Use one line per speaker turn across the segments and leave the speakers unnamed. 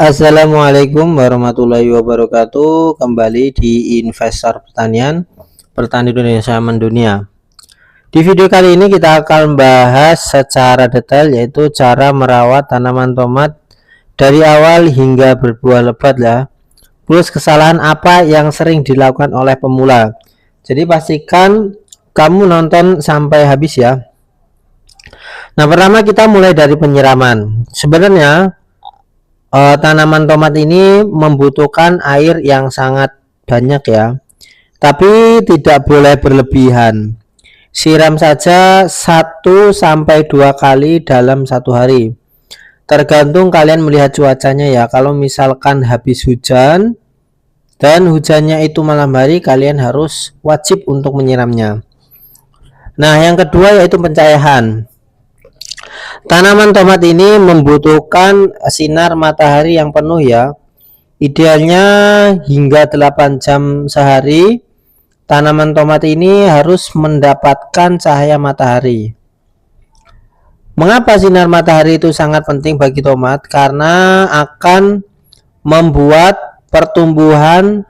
Assalamualaikum warahmatullahi wabarakatuh. Kembali di Investor Pertanian, Petani Indonesia Mendunia. Di video kali ini kita akan bahas secara detail, yaitu cara merawat tanaman tomat dari awal hingga berbuah lebat ya. Plus kesalahan apa yang sering dilakukan oleh pemula. Jadi pastikan kamu nonton sampai habis ya. Nah, pertama kita mulai dari penyiraman. Sebenarnya tanaman tomat ini membutuhkan air yang sangat banyak ya, tapi tidak boleh berlebihan. Siram saja 1-2 kali dalam satu hari, tergantung kalian melihat cuacanya ya. Kalau misalkan habis hujan dan hujannya itu malam hari, kalian harus wajib untuk menyiramnya. Nah, yang kedua yaitu pencahayaan. Tanaman tomat ini membutuhkan sinar matahari yang penuh ya. Idealnya hingga 8 jam sehari. Tanaman tomat ini harus mendapatkan cahaya matahari. Mengapa sinar matahari itu sangat penting bagi tomat? Karena akan membuat pertumbuhan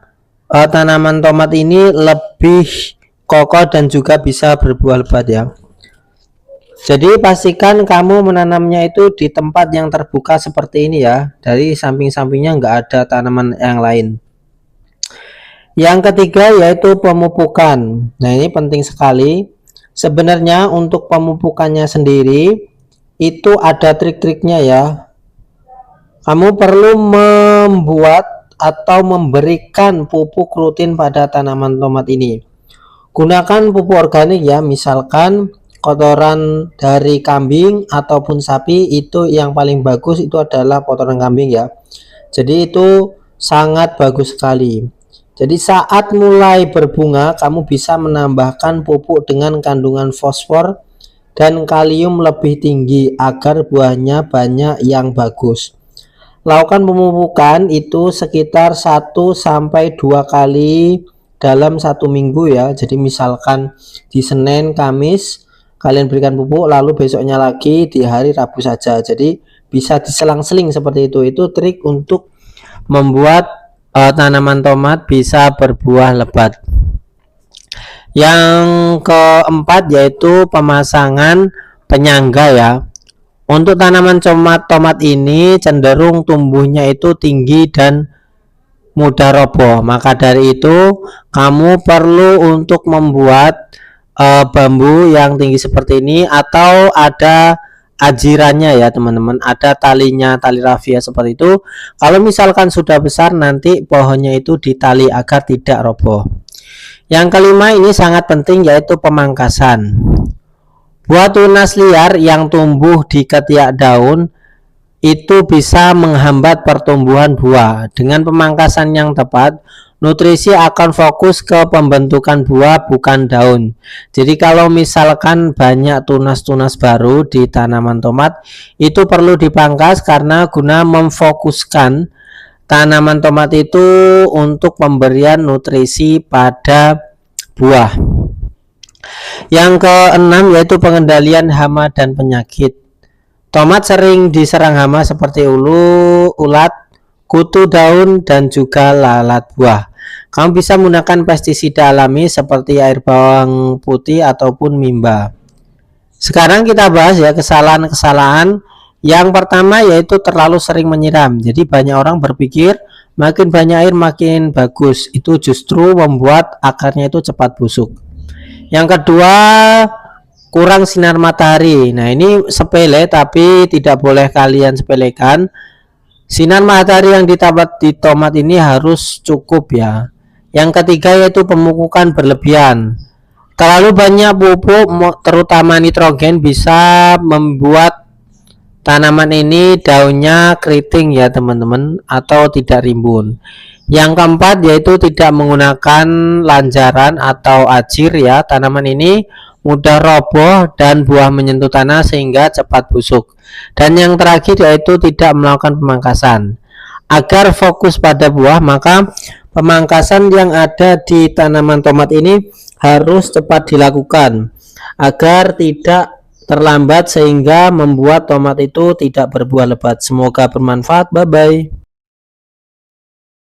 tanaman tomat ini lebih kokoh dan juga bisa berbuah lebat ya. Jadi pastikan kamu menanamnya itu di tempat yang terbuka seperti ini ya. Dari samping-sampingnya nggak ada tanaman yang lain. Yang ketiga yaitu pemupukan. Nah, ini penting sekali. Sebenarnya untuk pemupukannya sendiri itu ada trik-triknya ya. Kamu perlu membuat atau memberikan pupuk rutin pada tanaman tomat ini. Gunakan pupuk organik ya, misalkan kotoran dari kambing ataupun sapi. Itu yang paling bagus itu adalah kotoran kambing ya. Jadi itu sangat bagus sekali. Jadi saat mulai berbunga, kamu bisa menambahkan pupuk dengan kandungan fosfor dan kalium lebih tinggi agar buahnya banyak yang bagus. Lakukan pemupukan itu sekitar 1-2 kali dalam satu minggu ya. Jadi misalkan di Senin, Kamis kalian berikan pupuk, lalu besoknya lagi di hari Rabu saja. Jadi bisa diselang-seling seperti itu. Itu trik untuk membuat tanaman tomat bisa berbuah lebat. Yang keempat yaitu pemasangan penyangga ya. Untuk tanaman tomat ini cenderung tumbuhnya itu tinggi dan mudah roboh. Maka dari itu kamu perlu untuk membuat bambu yang tinggi seperti ini, atau ada ajirannya ya teman-teman, ada talinya, tali rafia seperti itu. Kalau misalkan sudah besar, nanti pohonnya itu ditali agar tidak roboh. Yang kelima ini sangat penting yaitu pemangkasan. Buah tunas liar yang tumbuh di ketiak daun itu bisa menghambat pertumbuhan buah. Dengan pemangkasan yang tepat, nutrisi akan fokus ke pembentukan buah, bukan daun. Jadi kalau misalkan banyak tunas-tunas baru di tanaman tomat, itu perlu dipangkas karena guna memfokuskan tanaman tomat itu untuk pemberian nutrisi pada buah. Yang keenam yaitu pengendalian hama dan penyakit. Tomat sering diserang hama seperti ulu, ulat, kutu daun, dan juga lalat buah. Kamu bisa menggunakan pestisida alami seperti air bawang putih ataupun mimba. Sekarang kita bahas ya kesalahan-kesalahan. Yang pertama yaitu terlalu sering menyiram. Jadi banyak orang berpikir makin banyak air makin bagus. Itu justru membuat akarnya itu cepat busuk. Yang kedua, kurang sinar matahari. Nah, ini sepele tapi tidak boleh kalian sepelekan. Sinar matahari yang didapat di tomat ini harus cukup ya. Yang ketiga yaitu pemupukan berlebihan. Terlalu banyak pupuk terutama nitrogen bisa membuat tanaman ini daunnya keriting ya teman-teman, atau tidak rimbun. Yang keempat yaitu tidak menggunakan lanjaran atau ajir ya. Tanaman ini mudah roboh dan buah menyentuh tanah sehingga cepat busuk. Dan yang terakhir yaitu tidak melakukan pemangkasan. Agar fokus pada buah, maka pemangkasan yang ada di tanaman tomat ini harus cepat dilakukan agar tidak terlambat sehingga membuat tomat itu tidak berbuah lebat. Semoga bermanfaat. Bye bye.